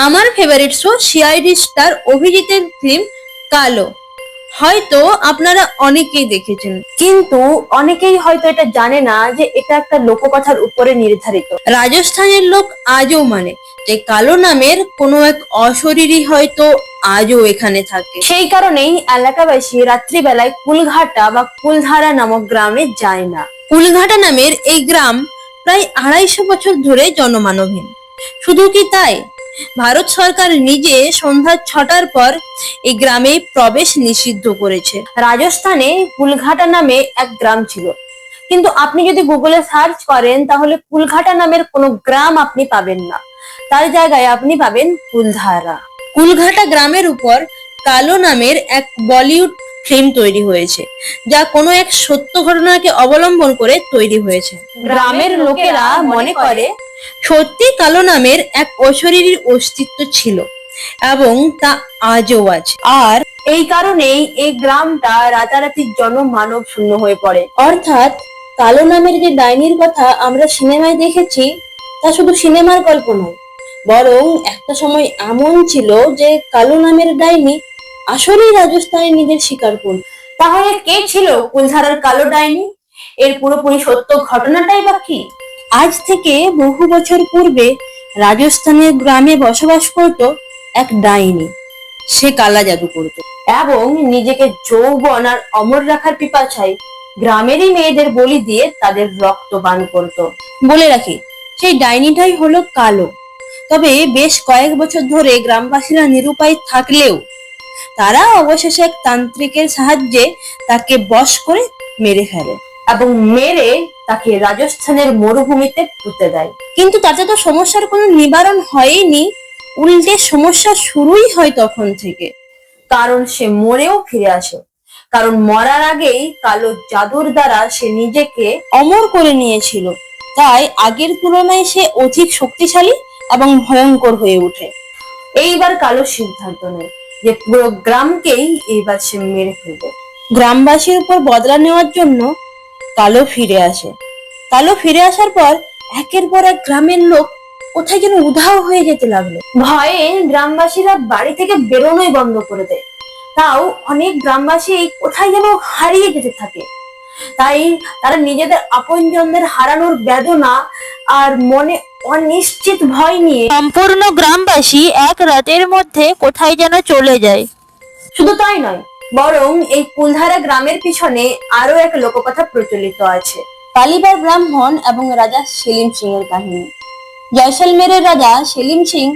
আমার favourite show CID star অভিজিতের film কালো হয়তো আপনারা অনেকেই দেখেছেন, কিন্তু অনেকেই হয়তো এটা জানে না যে এটা একটা লোককথার উপরে নির্ধারিত। রাজস্থানের লোক আজও মানে যে কালো নামের কোনো এক অশরীরী হয়তো আজও এখানে থাকে। সেই কারণেই এলাকাবাসী রাত্রিবেলায় কুলঘাটা বা কুলধারা নামক গ্রামে যায় না। কুলঘাটা নামের এই গ্রাম প্রায় 250 বছর ধরে জনমানবহীন। শুধু কি তাই, ভারত সরকার নিজে সন্ধ্যা 6টার পর এই গ্রামে প্রবেশ নিষিদ্ধ করেছে। রাজস্থানে কুলঘাটা নামে এক গ্রাম ছিল, কিন্তু আপনি যদি গুগলে সার্চ করেন তাহলে কুলঘাটা নামের কোনো গ্রাম আপনি পাবেন না। তার জায়গায় আপনি পাবেন কুলধারা। কুলঘাটা গ্রামের উপর কালো নামের এক বলিউড ফিল্ম তৈরি হয়েছে, যা কোনো এক সত্য ঘটনাকে অবলম্বন করে তৈরি হয়েছে। গ্রামের লোকেরা মনে করে সত্যি কালো নামের এক অশরীরীর অস্তিত্ব ছিল এবং তা আজও আছে। আর এই কারণেই এই গ্রামটা রাতারাতি জনমানব শূন্য হয়ে পড়ে। অর্থাৎ কালো নামের যে ডাইনির কথা আমরা সিনেমায় দেখেছি তা শুধু সিনেমার গল্প নয়, বরং একটা সময় এমন ছিল যে কালো নামের ডাইনি আসলেই রাজস্থানে নিজের শিকার করল। তাহলে কে ছিল কুলধারার কালো ডাইনি? এর পুরোপুরি সত্য ঘটনাটাই বা কি? আজ থেকে বহু বছর পূর্বে রাজস্থানের গ্রামে বসবাস করত এক ডাইনি। সে কালা জাদু করত এবং নিজেকে যৌবন আর অমর রাখার পিপাসায় গ্রামেরই মেয়েদের বলি দিয়ে তাদের রক্ত পান করত। বলে রাখি, সেই ডাইনিটাই হলো কালো। তবে বেশ কয়েক বছর ধরে গ্রামবাসীরা নিরুপায় থাকলেও তারা অবশেষে এক তান্ত্রিকের সাহায্যে তাকে বশ করে মেরে ফেলে এবং মেরে তাকে রাজস্থানের মরুভূমিতে পুঁতে দেয়। কিন্তু তাতে তো সমস্যার কোনো নিবারণ হয়নি, উল্টে সমস্যা শুরুই হয় তখন থেকে। কারণ সে মরেও ফিরে আসে, কারণ মরার আগেই কালো জাদুর দ্বারা সে নিজেকে অমর করে নিয়েছিল। তাই আগের তুলনায় সে অধিক শক্তিশালী এবং ভয়ঙ্কর হয়ে ওঠে। এইবার কালো সিদ্ধান্ত নেয় যে পুরো গ্রামকেই এইবার সে মেরে ফেলবে। গ্রামবাসীর উপর বদলা নেওয়ার জন্য কালো ফিরে আসে। কালো ফিরে আসার পর একের পর এক গ্রামের লোক কোথায় যেন উধাও হয়ে যেতে লাগলো। ভয়ে গ্রামবাসীরা বাড়ি থেকে বেরোনোই বন্ধ করে দেয়। তাও অনেক গ্রামবাসী কোথায় যেন হারিয়ে যেতে থাকে। তাই তারা নিজেদের আপনজনদের হারানোর বেদনা আর মনে অনিশ্চিত ভয় নিয়ে সম্পূর্ণ গ্রামবাসী এক রাতের মধ্যে কোথায় যেন চলে যায়। শুধু তাই নয়, বরং এই কুলধারা গ্রামের পিছনে আরো এক লোককথা প্রচলিত আছে। কালিবার ব্রাহ্মণ এবং রাজা সেলিম সিং এর কাহিনী। জয়সলমেরের রাজা সেলিম সিং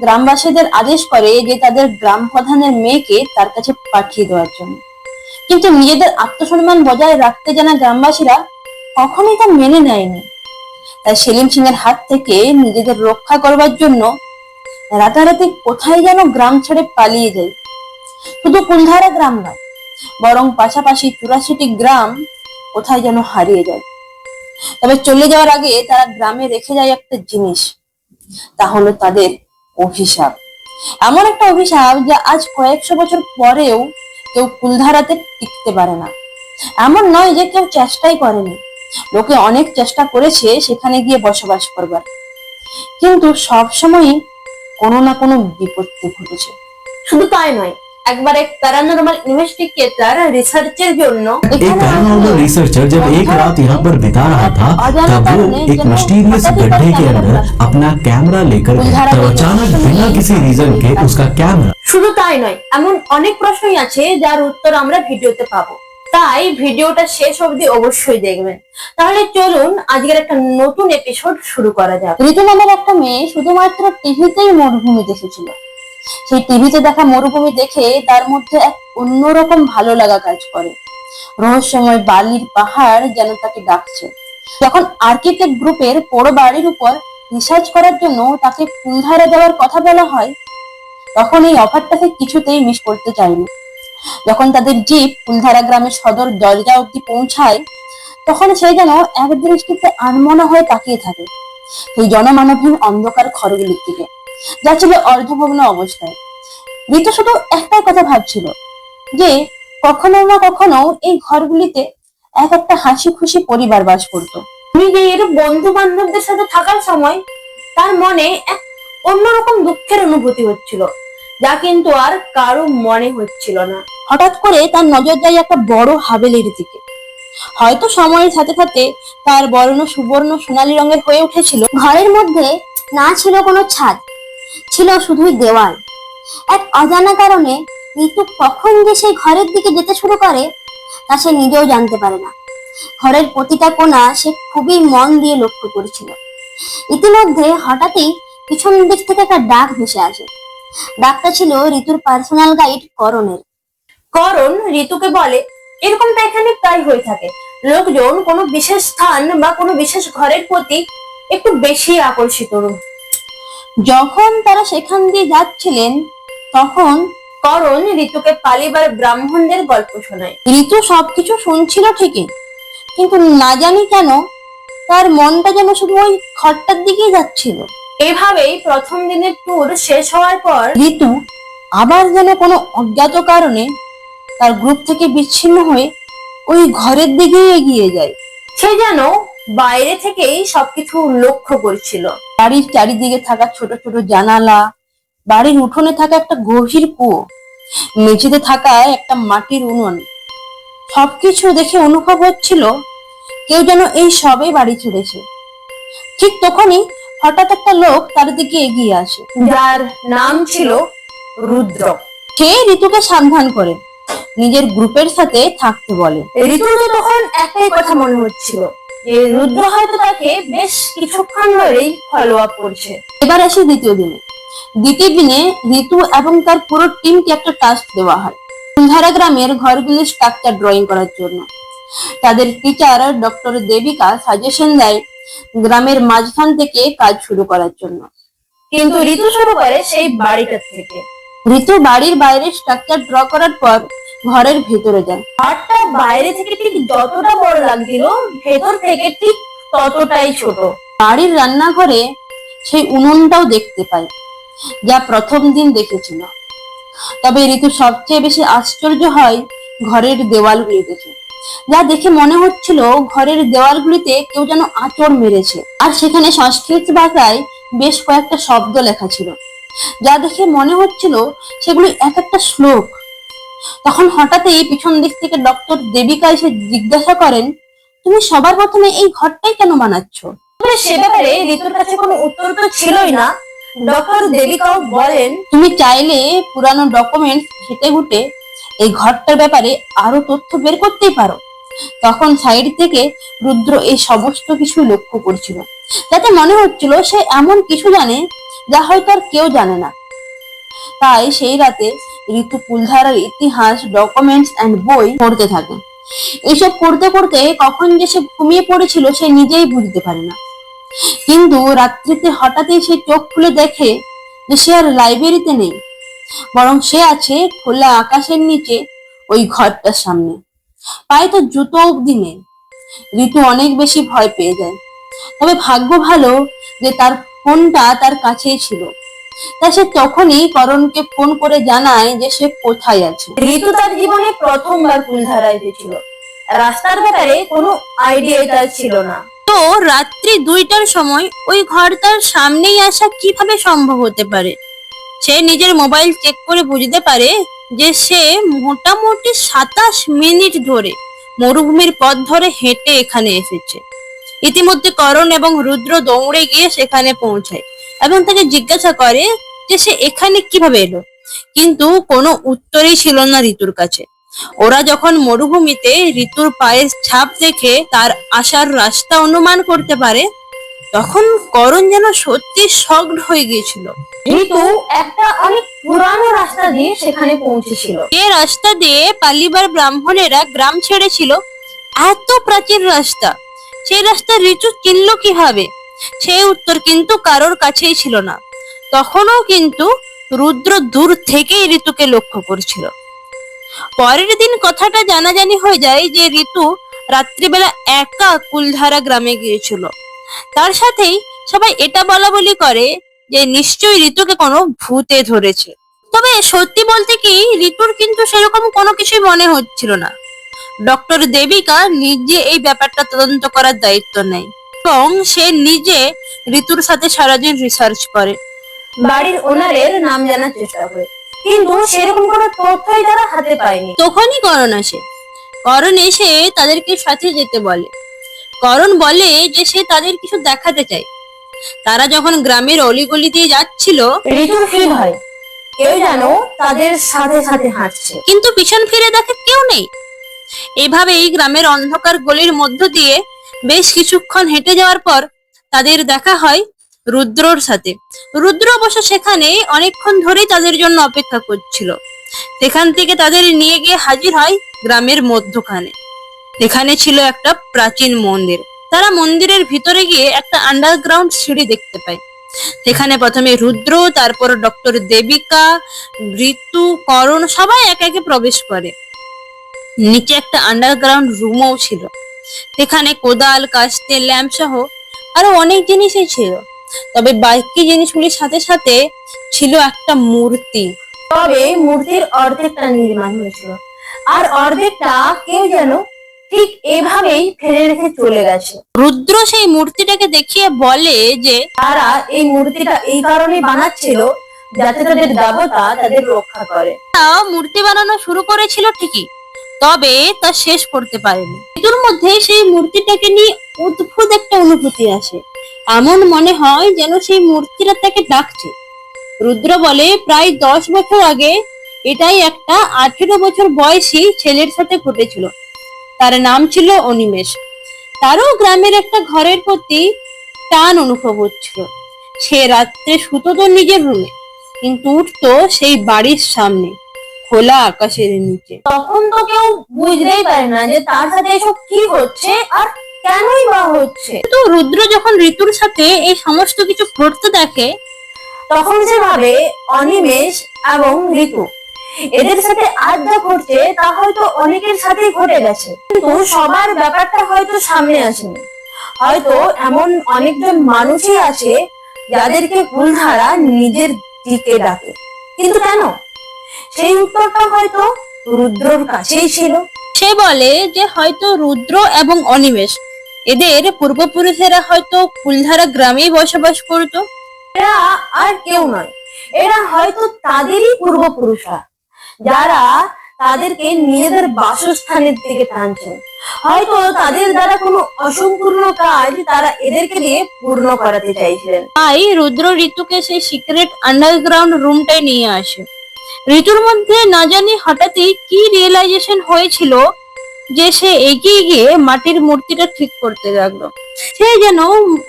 গ্রামবাসীদের আদেশ করে যে তাদের গ্রাম প্রধানের মেয়েকে তার কাছে পাঠিয়ে দেওয়ার জন্য, কিন্তু নিজেদের আত্মসম্মান বজায় রাখতে জানা গ্রামবাসীরা কখনোই তা মেনে নেয়নি। তাই সেলিম সিং এর হাত থেকে নিজেদের রক্ষা করবার জন্য রাতারাতি কোথায় যেন গ্রাম ছেড়ে পালিয়ে যায়। শুধু কুলধারা গ্রাম নয়, বরং পাশাপাশি 84টি গ্রাম কোথায় যেন হারিয়ে যায়। তবে চলে যাওয়ার আগে তারা গ্রামে রেখে যায় একটা জিনিস, তা হলো তাদের অভিশাপ। এমন একটা অভিশাপ যা আজ কয়েকশো বছর পরেও কেউ কুলধারাতে টিকতে পারে না। এমন নয় যে কেউ চেষ্টাই করেনি, লোকে অনেক চেষ্টা করেছে সেখানে গিয়ে বসবাস করবার, কিন্তু সবসময়ই কোনো না কোনো বিপত্তি ঘটেছে। শুধু তাই নয়, একবার এক पैरानॉर्मल इन्वेस्टिगेटर रिसर्चर জন্য एक पैरानॉर्मल रिसर्चर जब एक रात यहाँ पर बिता रहा था, तब वो एक मिस्टीरियस गड्ढे के अंदर अपना कैमरा लेकर गया। तब अचानक बिना किसी रीजन के उसका कैमरा। শুধু তাই নয়, এমন অনেক প্রশ্নই আছে যার উত্তর আমরা ভিডিওতে পাবো, তাই ভিডিওটা শেষ অবধি অবশ্যই দেখবেন। তাহলে চলুন আজকের একটা নতুন এপিসোড শুরু করা যাক। ঋতু নামের একটা মেয়ে শুধুমাত্র টিভিতেই মরুভূমি দেখেছিল। সেই টিভিতে দেখা মরুভূমি দেখে তার মধ্যে এক অন্যরকম ভালো লাগা কাজ করে। রহস্যময় বালির পাহাড় যেন তাকে ডাকছে। যখন আর্কিটেক্ট গ্রুপের বড় বাড়ির উপর রিসার্চ করার জন্য তাকে কুলধারা দেওয়ার কথা বলা হয়, তখন এই অফারটাকে কিছুতেই মিস করতে চায়নি। যখন তাদের জিপ কুলধারা গ্রামের সদর দরজা অব্দি পৌঁছায়, তখন সে যেন এক দৃষ্টিতে আনমনা হয়ে তাকিয়ে থাকে এই জনমানবহীন অন্ধকার ঘরগুলির দিকে, যা ছিল অর্ধভগ্ন অবস্থায়। ঋতু শুধু একটাই কথা ভাবছিল যে কখনো না কখনো এই ঘরগুলিতে এক একটা হাসি খুশি পরিবার বাস করত। নিজের বন্ধু বান্ধবদের সাথে থাকার সময় তার মনে এক অন্যরকম দুঃখের অনুভূতি হচ্ছিল, যা কিন্তু আর কারো মনে হচ্ছিল না। হঠাৎ করে তার নজর যায় একটা বড় হাভেলির দিকে। হয়তো সময়ের সাথে সাথে তার বর্ণ সুবর্ণ সোনালী রঙের হয়ে উঠেছিল। ঘরের মধ্যে না ছিল কোনো ছাদ, ছিল শুধুই দেওয়াল। এক অজানা কারণে ঋতু কখন যে সেই ঘরের দিকে যেতে শুরু করে তা সে নিজেও জানতে পারে না। ঘরের প্রতিটা কোণা সে খুবই মন দিয়ে লক্ষ্য করেছিল। ইতিমধ্যে হঠাৎই পিছন দিক থেকে একটা ডাক ভেসে আসে। ডাকটা ছিল ঋতুর পার্সোনাল গাইড করণের। করণ ঋতুকে বলে, এরকমটা এখানে প্রায় হয়ে থাকে, লোকজন কোনো বিশেষ স্থান বা কোনো বিশেষ ঘরের প্রতি একটু বেশি আকর্ষিত। যখন তারা সেখান দিয়ে যাচ্ছিলেন তখন করণ ঋতুকে পালিবার ব্রাহ্মণদের গল্প শোনায়। ঋতু সবকিছু শুনছিল ঠিকই, কিন্তু না জানি কেন তার মনটা যেন শুধু ওই ঘরটার দিকেই যাচ্ছিল। এভাবেই প্রথম দিনের ট্যুর শেষ হওয়ার পর ঋতু আবার যেন কোনো অজ্ঞাত কারণে তার গ্রুপ থেকে বিচ্ছিন্ন হয়ে ওই ঘরের দিকে এগিয়ে যায়। সে যেন বাইরে থেকেই সবকিছু লক্ষ্য করছিল। বাড়ির চারিদিকে থাকা ছোট ছোট জানালা, বাড়ির উঠোনে থাকা একটা গভীর কুয়ো, মেঝেতে থাকা একটা মাটির উনুন, সবকিছু দেখে অনুভব হচ্ছিল কেউ যেন এই সবে বাড়ি ছেড়েছে। ঠিক তখনই হঠাৎ একটা লোক তার দিকে এগিয়ে আসে, যার নাম ছিল রুদ্র। সে ঋতুকে সাবধান করে নিজের গ্রুপের সাথে থাকতে বলে। ঋতুর তো তখন একটাই কথা মনে হচ্ছিল যে রুদ্র হয়তো তাকে বেশ কিছুক্ষণ ধরেই ফলো আপ করছে। এবার আসে দ্বিতীয় দিনে। দ্বিতীয় দিনে ঋতু এবং তার পুরো টিমকে একটা টাস্ক দেওয়া হয় কুলধারা গ্রামের ঘরগুলির স্ট্রাকচার ড্রয়িং করার জন্য। তাদের টিচার ডক্টর দেবিকা সাজেশন দেয় গ্রামের মাঝখান থেকে কাজ শুরু করার জন্য, কিন্তু ঋতু শুরু করে সেই বাড়িটার থেকে। ঋতু বাড়ির বাইরে স্ট্রাকচার ড্র করার পর ঘরের ভেতরে যায়। ঘরটা বাইরে থেকে ঠিক যতটা বড় লাগছিল, ভেতর থেকে ঠিক ততটাই ছোট। বাড়ির রান্নাঘরে সেই উনুনটাও দেখতে পায়, যা প্রথম দিন দেখেছিল। তবে ঋতু সবচেয়ে বেশি আশ্চর্য হয় ঘরের দেওয়ালগুলি দেখে, যা দেখে মনে হচ্ছিল ঘরের দেওয়ালগুলিতে কেউ যেন আঁচড় মেরেছে। আর সেখানে সংস্কৃত ভাষায় বেশ কয়েকটা শব্দ লেখা ছিল, যা দেখে মনে হচ্ছিল সেগুলি এক একটা শ্লোক। তখন হঠাৎই পিছন দিক থেকে ডক্টর দেবিকা এসে জিজ্ঞাসা করেন, তুমি সবার প্রথমে এই ঘরটাই কেন বানাচ্ছ? সে ব্যাপারে ঋতুর কাছে কোনো উত্তর তো ছিলই না। ডক্টর দেবিকাও বলেন, তুমি চাইলে পুরানো ডকুমেন্টস ঘেটে ঘুটে এই ঘরটার ব্যাপারে আরো তথ্য বের করতেই পারো। তখন সাইড থেকে রুদ্র এই সমস্ত কিছু লক্ষ্য করছিল, যাতে মনে হচ্ছিল সে এমন কিছু জানে যা হয়তো আর কেউ জানে না। তাই সেই রাতে ঋতু কুলধারার ইতিহাস, ডকুমেন্টস এন্ড বই পড়তে থাকে। এইসব পড়তে পড়তে কখন যে সে ঘুমিয়ে পড়েছিল সে নিজেই বুঝতে পারে না। কিন্তু রাত্রিতে হঠাৎই সে চোখ খুলে দেখে যে সে আর লাইব্রেরিতে নেই, বরং সে আছে খোলা আকাশের নিচে ওই ঘরটার সামনে। পায়ে তো জুতো অব্দি নেই। ঋতু অনেক বেশি ভয় পেয়ে যায়। তবে ভাগ্য ভালো যে তার ফোনটা তার কাছেই ছিল, তাই সে তখনই করণকে ফোন করে জানায় যে সে কোথায় আছে। ঋতু তার জীবনে প্রথমবার কুলধারায় এসেছিল। রাস্তার ব্যাপারে কোনো আইডিয়া তার ছিল না। তো রাত্রি 2টার সময় ওই ঘরটার সামনেই আসা কিভাবে সম্ভব হতে পারে? সে নিজের মোবাইল চেক করে বুঝতে পারে যে সে মোটামুটি 27 মিনিট ধরে মরুভূমির পথ ধরে হেঁটে এখানে এসেছে। ইতিমধ্যে করণ এবং রুদ্র দৌড়ে গিয়ে সেখানে পৌঁছায় এবং তাকে জিজ্ঞাসা করে যে সে এখানে কিভাবে এলো, কিন্তু কোনো উত্তরই ছিল না ঋতুর কাছে। ওরা যখন মরুভূমিতে ঋতুর পায়ের ছাপ দেখে তার আসার রাস্তা অনুমান করতে পারে, তখন করণ যেন সত্যি শকড হয়ে গিয়েছিল। ঋতু একটা অনেক পুরানো রাস্তা দিয়ে সেখানে পৌঁছেছিল। যে রাস্তা দিয়ে পালিবার ব্রাহ্মণেরা গ্রাম ছেড়েছিল, এত প্রাচীন রাস্তা, সেই রাস্তা ঋতু চিনল কিভাবে? সেই উত্তর কিন্তু কারোর কাছেই ছিল না। তখনও কিন্তু রুদ্র দূর থেকেই ঋতুকে লক্ষ্য করছিল। পরের দিন কথাটা জানাজানি হয়ে যায় যে ঋতু রাত্রিবেলা একা কুলধারা গ্রামে গিয়েছিল। তার সাথেই সবাই এটা বলা বলি করে যে নিশ্চয়ই ঋতুকে কোনো ভূতে ধরেছে। তবে সত্যি বলতে কি, ঋতুর কিন্তু সেরকম কোনো কিছুই মনে হচ্ছিল না। ডক্টর দেবিকা নিজে এই ব্যাপারটা তদন্ত করার দায়িত্ব নেয় এবং সে নিজে ঋতুর সাথে সারাদিন রিসার্চ করে। বাড়ির ওনারের নাম জানার চেষ্টা করে, কিন্তু সেরকম কোনো তথ্যই তারা হাতে পায়নি। তখনই করণ আসে। করণ এসে তাদেরকে সাথে যেতে বলে। করণ বলে যে সে তাদের কিছু দেখাতে চায়। তারা যখন গ্রামের অলিগলি দিয়ে যাচ্ছিল, ঋতুর ফিল হয় কেউ যেন তাদের সাথে সাথে হাঁটছে, কিন্তু পিছন ফিরে দেখে কেউ নেই। এভাবেই গ্রামের অন্ধকার গলির মধ্য দিয়ে বেশ কিছুক্ষণ হেঁটে যাওয়ার পর তাদের দেখা হয় রুদ্রর সাথে। রুদ্র অবশ্য সেখানে অনেকক্ষণ ধরেই তাদের জন্য অপেক্ষা করছিল। সেখান থেকে তাদের নিয়ে গিয়ে হাজির হয় গ্রামের মধ্যখানে। এখানে ছিল একটা প্রাচীন মন্দির। তারা মন্দিরের ভিতরে গিয়ে একটা আন্ডারগ্রাউন্ড সিঁড়ি দেখতে পায়। সেখানে প্রথমে রুদ্র, তারপর ডক্টর দেবিকা, ঋতু, করণ সবাই একে একে প্রবেশ করে। নিচে একটা আন্ডারগ্রাউন্ড রুমও ছিল। সেখানে কোদাল, কাস্তে, ল্যাম্প সহ আরো অনেক জিনিসই ছিল। তবে বাকি জিনিসগুলির সাথে সাথে ছিল একটা মূর্তি। তবে মূর্তির অর্ধেকটা নির্মাণ হয়েছিল, আর অর্ধেকটা কেউ যেন ঠিক এভাবেই ফেলে রেখে চলে গেছে। রুদ্র সেই মূর্তিটাকে দেখিয়ে বলে যে তারা এই মূর্তিটা এই কারণে বানাচ্ছিল যাতে তাদের দেবতা তাদের রক্ষা করে। তারা মূর্তি বানানো শুরু করেছিল ঠিকই, তবে তা শেষ করতে পারেনি। ঋতুর মধ্যে সেই মূর্তিটাকে নিয়ে অদ্ভুত একটা অনুভূতি আসে। এমন মনে হয় যেন সেই মূর্তিটা তাকে ডাকছে। রুদ্র বলে প্রায় 10 বছর আগে এটাই একটা 18 বছর বয়সী ছেলের সাথে ঘটেছিল। তার নাম ছিল অনিমেষ। তারও গ্রামের একটা ঘরের প্রতি টান অনুভব হচ্ছিল। সে রাত্রে শুতো তো নিজের রুমে, কিন্তু উঠতো সেই বাড়ির সামনে খোলা আকাশের নিচে। তখন তো কেউ বুঝতেই পারে না যে তার সাথে এসব কি হচ্ছে আর কেনই বা হচ্ছে। তো রুদ্র যখন ঋতুর সাথে এই সমস্ত কিছু ঘটতে দেখে, তখন সে ভাবে অনিমেষ এবং ঋতু এদের সাথে আজ যা ঘটছে তা হয়তো অনেকের সাথেই ঘটে গেছে, কিন্তু সবার ব্যাপারটা হয়তো সামনে আসেনি। হয়তো এমন অনেকজন মানুষই আছে যাদেরকে কুলধারা নিজের দিকে ডাকে, কিন্তু কেন? সেই উত্তরটা হয়তো রুদ্রর কাছেই ছিল। সে বলে যে হয়তো রুদ্র এবং অনিমেষ এদের পূর্বপুরুষেরা হয়তো কুলধারা গ্রামেই বসবাস করত। এরা আর কেউ নয়, এরা হয়তো তাদেরই পূর্বপুরুষরা, যারা তাদেরকে নিজেদের বাসস্থানের দিকে টানছেন। হয়তো তাদের দ্বারা কোনো অসম্পূর্ণ কাজ তারা এদেরকে দিয়ে পূর্ণ করাতে চাইছিলেন। তাই রুদ্র ঋতুকে সেই সিক্রেট আন্ডারগ্রাউন্ড রুমটায় নিয়ে আসে। ঋতুর মধ্যে না জানি হঠাৎই কি রিয়েলাইজেশন হয়েছিল যে সে এগিয়ে গিয়ে মাটির মূর্তিটা ঠিক করতে লাগলো। সে যেন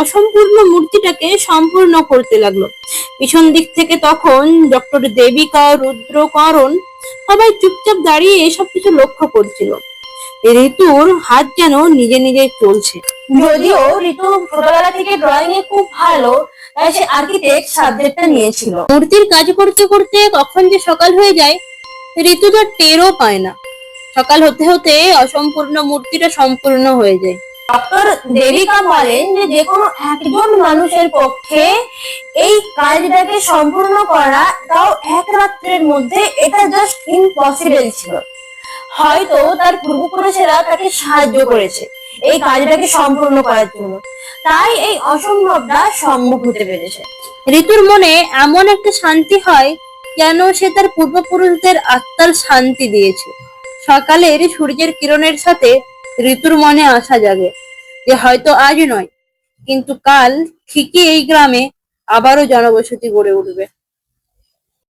অসম্পূর্ণ মূর্তিটাকে সম্পূর্ণ করতে লাগলো। পিছন দিক থেকে তখন ডক্টর দেবিকা, রুদ্র, করণ সবাই চুপচাপ দাঁড়িয়ে এসব কিছু লক্ষ্য করছিল। ঋতুর হাত যেন নিজে নিজে চলছে। যদিও ঋতু ছোটবেলা থেকে ড্রয়িং এ খুব ভালো, তাই সে আর্কিটেক্ট সাবজেক্টটা নিয়েছিল। মূর্তির কাজ করতে করতে কখন যে সকাল হয়ে যায় ঋতু তার টেরও পায় না। সকাল হতে হতে অসম্পূর্ণ মূর্তিটা সম্পূর্ণ হয়ে যায়। ডক্টর দেবিকা বলেন যে যেকোনো একজন মানুষের পক্ষে এই কাজটাকে সম্পূর্ণ করা, তাও এক রাত্রের মধ্যে, এটা জাস্ট ইম্পসিবল ছিল। হয়তো তার পূর্বপুরুষেরা তাকে সাহায্য করেছে এই কাজটাকে সম্পূর্ণ করার জন্য, তাই এই অসম্ভবটা সম্ভব হতে পেরেছে। ঋতুর মনে এমন একটা শান্তি হয় যেন সে তার পূর্বপুরুষদের আত্মার শান্তি দিয়েছে। সকালের সূর্যের কিরণের সাথে ঋতুর মনে আশা জাগে যে হয়তো আজ নয়, কিন্তু কাল ঠিকই এই গ্রামে আবারও জনবসতি গড়ে উঠবে।